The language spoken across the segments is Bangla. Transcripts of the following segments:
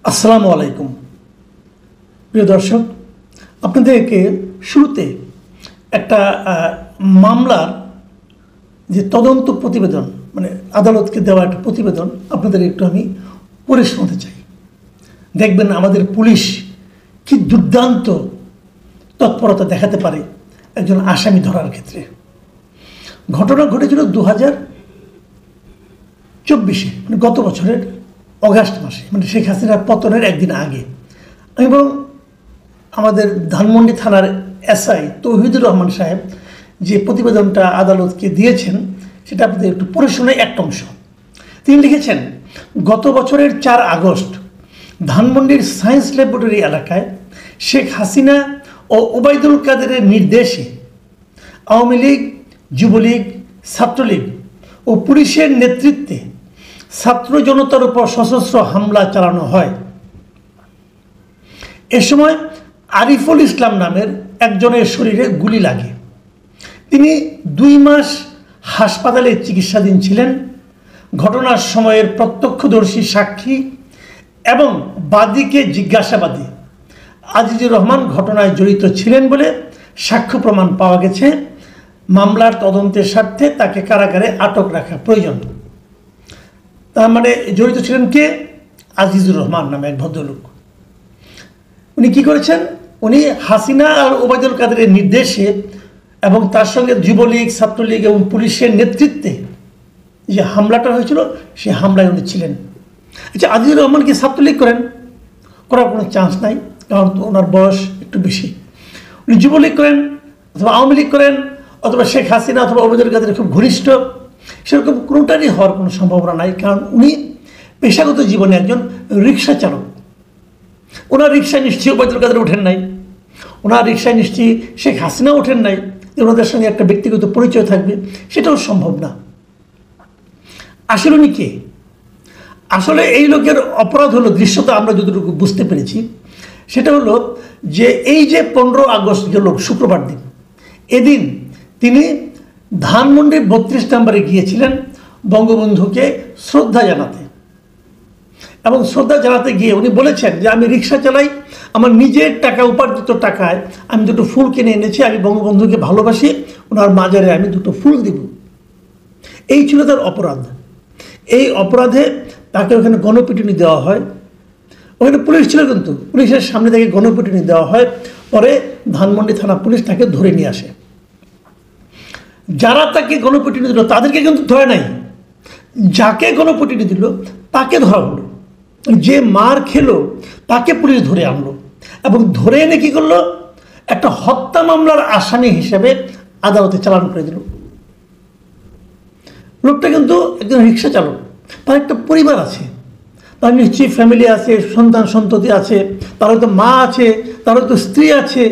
আসসালামু আলাইকুম প্রিয় দর্শক, আপনাদেরকে শুরুতে একটা মামলার যে তদন্ত প্রতিবেদন মানে আদালতকে দেওয়া একটা প্রতিবেদন আপনাদের একটু আমি পড়ে শোনাতে চাই। দেখবেন আমাদের পুলিশ কি দুর্দান্ত তৎপরতা দেখাতে পারে একজন আসামি ধরার ক্ষেত্রে। ঘটনা ঘটেছিল 2024 মানে গত বছরের অগাস্ট মাসে, মানে শেখ হাসিনার পতনের একদিন আগে। আমি বরং আমাদের ধানমন্ডি থানার এসআই তৌহিদুর রহমান সাহেব যে প্রতিবেদনটা আদালতকে দিয়েছেন সেটা আপনাদের একটু পড়ে শোনাই একটা অংশ। তিনি লিখেছেন, গত বছরের 4 আগস্ট ধানমন্ডির সায়েন্স ল্যাবরেটরি এলাকায় শেখ হাসিনা ও ওবায়দুল কাদেরের নির্দেশে আওয়ামী লীগ, যুবলীগ, ছাত্রলীগ ও পুলিশের নেতৃত্বে ছাত্র জনতার উপর সশস্ত্র হামলা চালানো হয়। এ সময় আরিফুল ইসলাম নামের একজনের শরীরে গুলি লাগে। তিনি 2 মাস হাসপাতালে চিকিৎসাধীন ছিলেন। ঘটনার সময়ের প্রত্যক্ষদর্শী সাক্ষী এবং বাদীকে জিজ্ঞাসাবাদে আজিজুর রহমান ঘটনায় জড়িত ছিলেন বলে সাক্ষ্য প্রমাণ পাওয়া গেছে। মামলার তদন্তের স্বার্থে তাকে কারাগারে আটক রাখা প্রয়োজন। তার মানে জড়িত ছিলেন কে? আজিজুর রহমান নামে এক ভদ্রলোক। উনি কি করেছেন? উনি হাসিনা আর ওবায়দুল কাদেরের নির্দেশে এবং তার সঙ্গে যুবলীগ, ছাত্রলীগ এবং পুলিশের নেতৃত্বে যে হামলাটা হয়েছিল সেই হামলায় উনি ছিলেন। আচ্ছা, আজিজুর রহমান কি ছাত্রলীগ করেন? করার কোনো চান্স নাই, কারণ ওনার বয়স একটু বেশি। উনি যুবলীগ করেন অথবা আওয়ামী লীগ করেন অথবা শেখ হাসিনা অথবা ওবায়দুল কাদের খুব ঘনিষ্ঠ, সেরকম কোনোটারই হওয়ার কোনো সম্ভাবনা নাই। কারণ উনি পেশাগত জীবনে একজন রিক্সা চালক। ওনার রিক্সায় নিশ্চয়ই ওবায়দুল কাদের ওঠেন নাই, ওনার রিক্সায় নিশ্চয়ই শেখ হাসিনা ওঠেন নাই। ওনাদের সঙ্গে একটা ব্যক্তিগত পরিচয় থাকবে, সেটাও সম্ভব না। আসলে উনি কে? আসলে এই লোকের অপরাধ হলো, দৃশ্যটা আমরা যতটুকু বুঝতে পেরেছি সেটা হলো যে এই যে 15 আগস্ট গেল শুক্রবার দিন, এদিন তিনি ধানমন্ডির 32 নম্বরে গিয়েছিলেন বঙ্গবন্ধুকে শ্রদ্ধা জানাতে। এবং শ্রদ্ধা জানাতে গিয়ে উনি বলেছেন যে আমি রিক্সা চালাই, আমার নিজের টাকা, উপার্জিত টাকায় আমি 2টো ফুল কিনে এনেছি, আমি বঙ্গবন্ধুকে ভালোবাসি, ওনার মাজারে আমি 2টো ফুল দিব। এই ছিল তার অপরাধ। এই অপরাধে তাকে ওখানে গণপিটুনি দেওয়া হয়। ওখানে পুলিশ ছিল, কিন্তু পুলিশের সামনে থেকে গণপিটুনি দেওয়া হয়। পরে ধানমন্ডি থানা পুলিশ তাকে ধরে নিয়ে আসে। যারা তাকে গণপিটুনি দিল তাদেরকে কিন্তু ধরে নাই, যাকে গণপিটুনি দিল তাকে ধরা হলো। যে মার খেলো তাকে পুলিশ ধরে আনলো এবং ধরে এনে কি করলো, একটা হত্যা মামলার আসামি হিসেবে আদালতে চালান করে দিল। লোকটা কিন্তু একজন রিক্সা চালক, তার একটা পরিবার আছে, তার নিশ্চয়ই ফ্যামিলি আছে, সন্তান সন্ততি আছে, তার হয়তো মা আছে, তার হয়তো স্ত্রী আছে।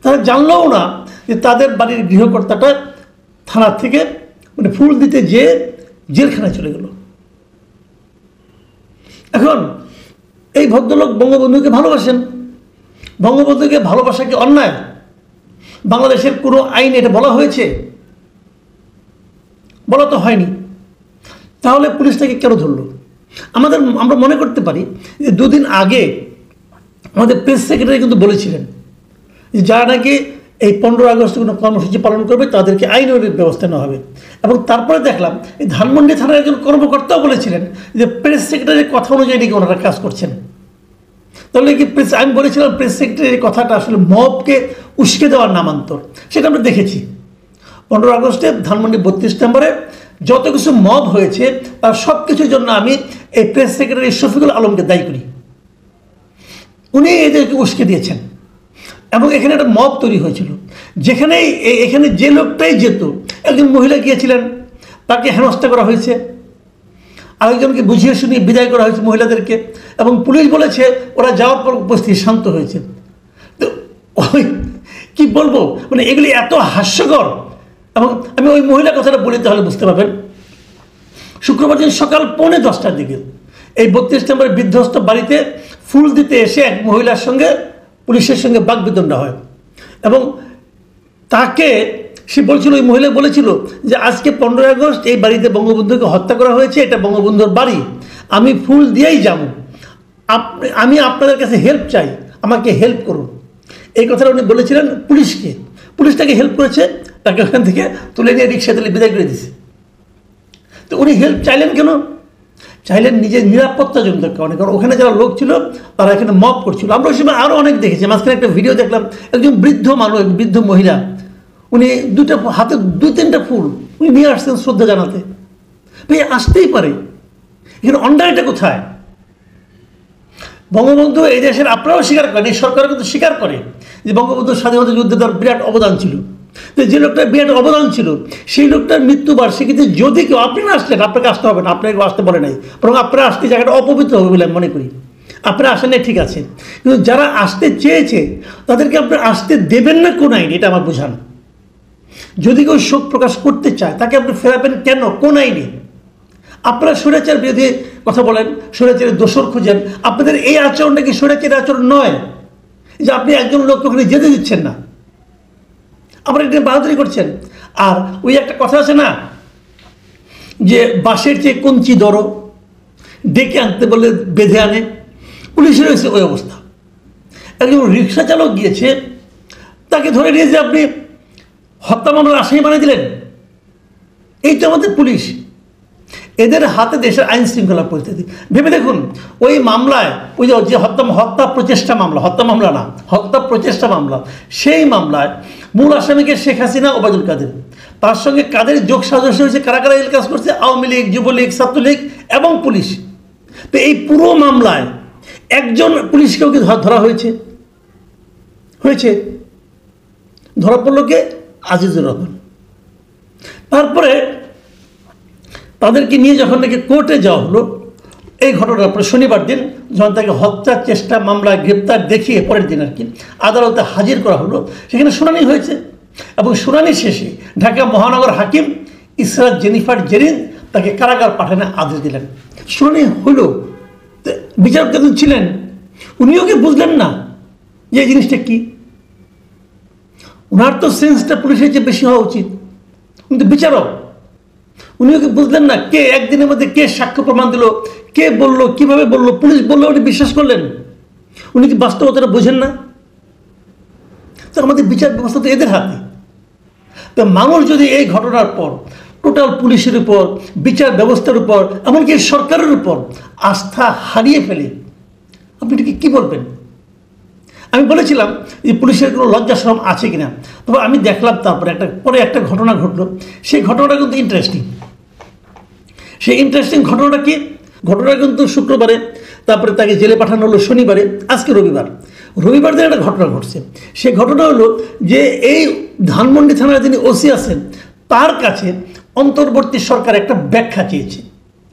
তারা জানলেও না যে তাদের বাড়ির গৃহকর্তাটা থানার থেকে মানে ফুল দিতে যেয়ে জেলখানায় চলে গেল। এখন এই ভদ্রলোক বঙ্গবন্ধুকে ভালোবাসেন। বঙ্গবন্ধুকে ভালোবাসা কি অন্যায়? বাংলাদেশের কোনো আইন এটা বলা হয়েছে? বলা তো হয়নি। তাহলে পুলিশ তাকে কেন ধরলো? আমরা মনে করতে পারি যে 2 দিন আগে আমাদের প্রেস সেক্রেটারি কিন্তু বলেছিলেন যে যারা নাকি এই 15 আগস্ট কোনো কর্মসূচি পালন করবে তাদেরকে আইনের ব্যবস্থা নেওয়া হবে। এবং তারপরে দেখলাম এই ধানমন্ডি থানার একজন কর্মকর্তাও বলেছিলেন যে প্রেস সেক্রেটারির কথা অনুযায়ী নাকি ওনারা কাজ করছেন। তাহলে কি আমি বলেছিলাম প্রেস সেক্রেটারির কথাটা আসলে মবকে উস্কে দেওয়ার নামান্তর, সেটা আমরা দেখেছি। 15 আগস্টে ধানমন্ডি 32 নম্বরে যত কিছু মব হয়েছে তার সব কিছুর জন্য আমি এই প্রেস সেক্রেটারি শফিকুল আলমকে দায়ী করি। উনি এদেরকে উস্কে দিয়েছেন এবং এখানে একটা মব তৈরি হয়েছিল, যেখানে এখানে যে লোকটাই যেত, একজন মহিলা গিয়েছিলেন, তাকে হেনস্থা করা হয়েছে, আরেকজনকে বুঝিয়ে শুনিয়ে বিদায় করা হয়েছে মহিলাদেরকে, এবং পুলিশ বলেছে ওরা যাওয়ার পর উপস্থিতি শান্ত হয়েছে। তো ওই কী বলবো, মানে এগুলি এত হাস্যকর। এবং আমি ওই মহিলার কথাটা বলি, তাহলে বুঝতে পারবেন। শুক্রবার দিন সকাল 10:45টার দিকে এই 32 নম্বরের বিধ্বস্ত বাড়িতে ফুল দিতে এসে এক মহিলার সঙ্গে পুলিশের সঙ্গে বাকবিতণ্ডা হয়। এবং তাকে সে বলছিল, ওই মহিলা বলেছিল যে আজকে 15 আগস্ট এই বাড়িতে বঙ্গবন্ধুকে হত্যা করা হয়েছে, এটা বঙ্গবন্ধুর বাড়ি, আমি ফুল দিয়েই যাব। আমি আপনাদের কাছে হেল্প চাই, আমাকে হেল্প করুন, এই কথাটা উনি বলেছিলেন পুলিশকে। পুলিশ তাকে হেল্প করেছে, তাকে ওখান থেকে তুলে নিয়ে রিক্সা তুলে বিদায় করে দিয়েছে। তো উনি হেল্প চাইলেন কেন? চাইলেন নিজের নিরাপত্তার জন্য কারণে, কারণ ওখানে যারা লোক ছিল তারা এখানে মব করছিল। আমরা ওই সময় আরও অনেক দেখেছি। মাঝখানে একটা ভিডিও দেখলাম, একজন বৃদ্ধ মানুষ, বৃদ্ধ মহিলা, উনি হাতে 2-3টা ফুল উনি নিয়ে আসছেন শ্রদ্ধা জানাতে। ভাই আসতেই পারে, এখানে অন্যায়টা কোথায়? বঙ্গবন্ধু এই দেশের, আপনারাও স্বীকার করেন, এই সরকার কিন্তু স্বীকার করে যে বঙ্গবন্ধুর স্বাধীনতা যুদ্ধে তার বিরাট অবদান ছিল। তো যে লোকটার বিরাট অবদান ছিল, সেই লোকটার মৃত্যুবার্ষিকীতে যদি কেউ, আপনি না আসলেন, আপনাকে আসতে হবে না, আপনাকে আসতে বলে নাই, বরং আপনারা আসতে জায়গাটা অপবিত্র হবে বলে আমি মনে করি। আপনারা আসেন নাই ঠিক আছে, কিন্তু যারা আসতে চেয়েছে তাদেরকে আপনারা আসতে দেবেন না কোন আইনে, এটা আমার বোঝান। যদি কেউ শোক প্রকাশ করতে চায় তাকে আপনি ফেরাবেন কেন, কোন আইনে? আপনারা স্বৈরাচার বিরোধী কথা বলেন, স্বৈরাচারের দোষর খুঁজেন। আপনাদের এই আচরণটা কি স্বৈরাচারের আচরণ নয়? যে আপনি একজন লোককে ওখানে যেতে দিচ্ছেন না, আপনারা এটা বাহাদুরি করছেন। আর ওই একটা কথা আছে না, যে বাঁশের চেয়ে কঞ্চি ধরো, ডেকে আনতে বলে বেঁধে আনে। পুলিশের হয়েছে ওই অবস্থা। একজন রিক্সা চালক গিয়েছে, তাকে ধরে নিয়ে যে আপনি হত্যা মামলার আসামি বানিয়ে দিলেন। এই তো আমাদের পুলিশ, এদের হাতে দেশের আইন শৃঙ্খলা পরিস্থিতি। ভেবে দেখুন, ওই মামলায়, ওই যে হত্যা প্রচেষ্টা মামলা, হত্যা মামলা না, হত্যা প্রচেষ্টা মামলা, সেই মামলায় মূল আসামিকে শেখ হাসিনা, ওবায়দুল কাদের, তার সঙ্গে কাদের যোগ সাজস হয়েছে, কারা কারা এই কাজ করছে, আওয়ামী লীগ, যুবলীগ, ছাত্রলীগ এবং পুলিশ। তো এই পুরো মামলায় একজন পুলিশকেও কি ধরা হয়েছে? ধরা পড়লো কে? আজিজুর রহমান। তারপরে তাদেরকে নিয়ে যখন নাকি কোর্টে যাওয়া হলো, এই ঘটনার পরে শনিবার দিন যখন তাকে হত্যার চেষ্টা মামলায় গ্রেপ্তার দেখিয়ে পরের দিন আর কি আদালতে হাজির করা হলো, সেখানে শুনানি হয়েছে। এবং শুনানি শেষে ঢাকা মহানগর হাকিম ইসরাত জেনিফার জেরিন তাকে কারাগার পাঠানোর আদেশ দিলেন। শুনানি হলো, বিচারক যখন ছিলেন উনিও কি বুঝলেন না যে এই জিনিসটা কি? ওনার তো সেন্সটা পুলিশের চেয়ে বেশি হওয়া উচিত, কিন্তু বিচারক, উনিও কি বুঝলেন না কে একদিনের মধ্যে কে সাক্ষ্য প্রমাণ দিল, কে বললো, কিভাবে বললো, পুলিশ বললো, উনি বিশ্বাস করলেন? উনি কি বাস্তবতাটা বোঝেন না? তো আমাদের বিচার ব্যবস্থা তো এদের হাতে। তো মানুষ যদি এই ঘটনার পর টোটাল পুলিশের উপর, বিচার ব্যবস্থার উপর, এমনকি সরকারের উপর আস্থা হারিয়ে ফেলে, আপনি এটাকে কী বলবেন? আমি বলেছিলাম যে পুলিশের কোনো লজ্জাশরম আছে কিনা, তবে আমি দেখলাম তারপরে একটা ঘটনা ঘটলো। সেই ঘটনাটা কিন্তু ইন্টারেস্টিং। সেই ইন্টারেস্টিং ঘটনাটা কি? ঘটনা কিন্তু শুক্রবারে, তারপরে তাকে জেলে পাঠানো হলো শনিবারে, আজকে রবিবার দিন একটা ঘটনা ঘটছে। সেই ঘটনা হলো যে এই ধানমন্ডি থানার যিনি ওসি আছেন তার কাছে অন্তর্বর্তী সরকার একটা ব্যাখ্যা চেয়েছে।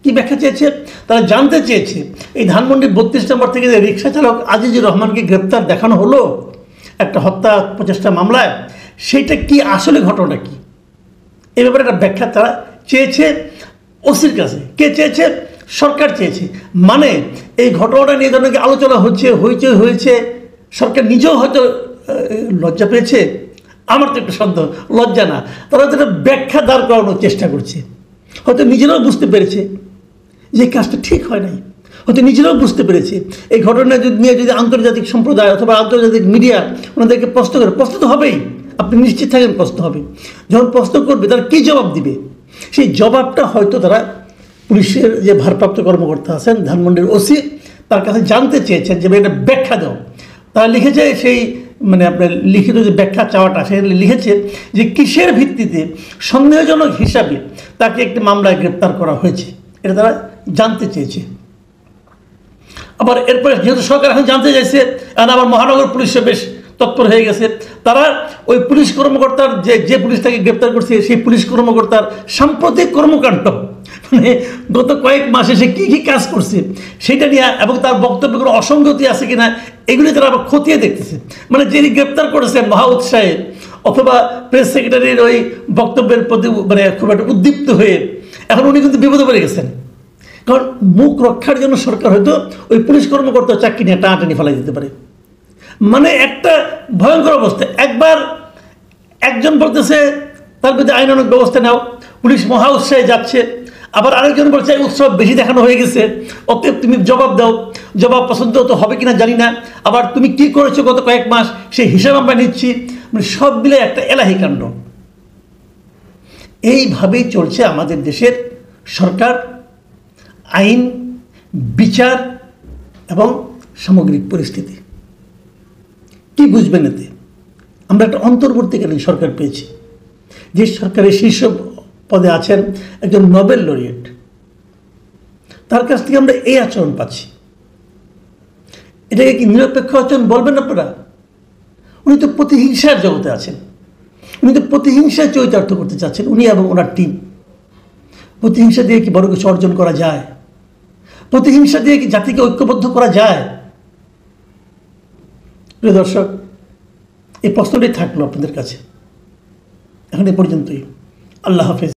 কি ব্যাখ্যা চেয়েছে? তারা জানতে চেয়েছে এই ধানমন্ডি 32 নম্বর থেকে যে রিক্সা চালক আজিজুর রহমানকে গ্রেপ্তার দেখানো হলো একটা হত্যা প্রচেষ্টা মামলায়, সেইটা কি আসলে ঘটনাটা কি, এই ব্যাপারে একটা ব্যাখ্যা তারা চেয়েছে ওসির কাছে। কে চেয়েছে? সরকার চেয়েছে। মানে এই ঘটনাটা নিয়ে যেন আলোচনা হচ্ছে, হইচই হয়েছে, সরকার নিজেও হয়তো লজ্জা পেয়েছে। আমার তো একটা সন্দেহ, লজ্জা না, তারা যেটা ব্যাখ্যা দাঁড় করানোর চেষ্টা করছে। হয়তো নিজেরাও বুঝতে পেরেছে যে কাজটা ঠিক হয় নাই, হয়তো নিজেরাও বুঝতে পেরেছে এই ঘটনা নিয়ে যদি আন্তর্জাতিক সম্প্রদায় অথবা আন্তর্জাতিক মিডিয়া ওনাদেরকে প্রশ্ন করে, প্রশ্ন তো হবেই, আপনি নিশ্চিত থাকেন প্রশ্ন হবে। যখন প্রশ্ন করবে তারা কী জবাব দিবে, সেই জবাবটা হয়তো তারা পুলিশের যে ভারপ্রাপ্ত কর্মকর্তা আছেন ধানমন্ডির ওসি, তার কাছে জানতে চেয়েছেন যে এটা ব্যাখ্যা দাও। তারা লিখেছে, সেই মানে আপনার লিখিত যে ব্যাখ্যা চাওয়াটা, সেখানে লিখেছে যে কিসের ভিত্তিতে সন্দেহজনক হিসাবে তাকে একটি মামলায় গ্রেপ্তার করা হয়েছে, এটা তারা জানতে চেয়েছে। আবার এরপরে যেহেতু সরকার এখন জানতে চাইছে, এখন আবার মহানগর পুলিশে বেশ তৎপর হয়ে গেছে। তারা ওই পুলিশ কর্মকর্তার যে পুলিশ তাকে গ্রেপ্তার করছে সেই পুলিশ কর্মকর্তার সাম্প্রতিক কর্মকাণ্ড, মানে গত কয়েক মাসে সে কী কী কাজ করছে সেটা নিয়ে, এবং তার বক্তব্যে কোনো অসঙ্গতি আছে কিনা এগুলি তারা আবার খতিয়ে দেখতেছে। মানে যিনি গ্রেপ্তার করেছেন মহা উৎসাহে, অথবা প্রেস সেক্রেটারির ওই বক্তব্যের প্রতি মানে খুব একটা উদ্দীপ্ত হয়ে এখন উনি কিন্তু বিপদে পড়ে গেছেন। কারণ মুখ রক্ষার জন্য সরকার হয়তো ওই পুলিশ কর্মকর্তার চাকরি নিয়ে টানাটানি ফেলাই দিতে পারে। মানে একটা ভয়ঙ্কর অবস্থা। একবার একজন বলতেছে তার বিরুদ্ধে আইনানুগ ব্যবস্থা নাও, পুলিশ মহা উৎসাহে যাচ্ছে, আবার আরেকজন বলছে উৎসব বেশি দেখানো হয়ে গেছে, অতএব তুমি জবাব দাও। জবাব পছন্দ তো হবে কিনা জানি না, আবার তুমি কি করেছো গত কয়েক মাস সেই হিসাব আমরা নিচ্ছি, মানে সব মিলে একটা এলাহি কাণ্ড। এইভাবেই চলছে আমাদের দেশের সরকার, আইন, বিচার এবং সামগ্রিক পরিস্থিতি। কি বুঝবেন এতে? আমরা একটা অন্তর্বর্তীকালীন সরকার পেয়েছি, যে সরকারের শীর্ষ পদে আছেন একজন নোবেল লরিয়েট, তার কাছ থেকে আমরা এই আচরণ পাচ্ছি। এটাকে কি নিরপেক্ষ আচরণ বলবেন আপনারা? উনি তো প্রতিহিংসার জগতে আছেন, উনি তো প্রতিহিংসায় চরিতার্থ করতে চাচ্ছেন, উনি এবং ওনার টিম। প্রতিহিংসা দিয়ে কি বড় কিছু অর্জন করা যায়? প্রতিহিংসা দিয়ে কি জাতিকে ঐক্যবদ্ধ করা যায়? প্রিয় দর্শক, এই প্রশ্নটাই থাকলো আপনাদের কাছে। এখন এ পর্যন্তই। আল্লাহ হাফেজ।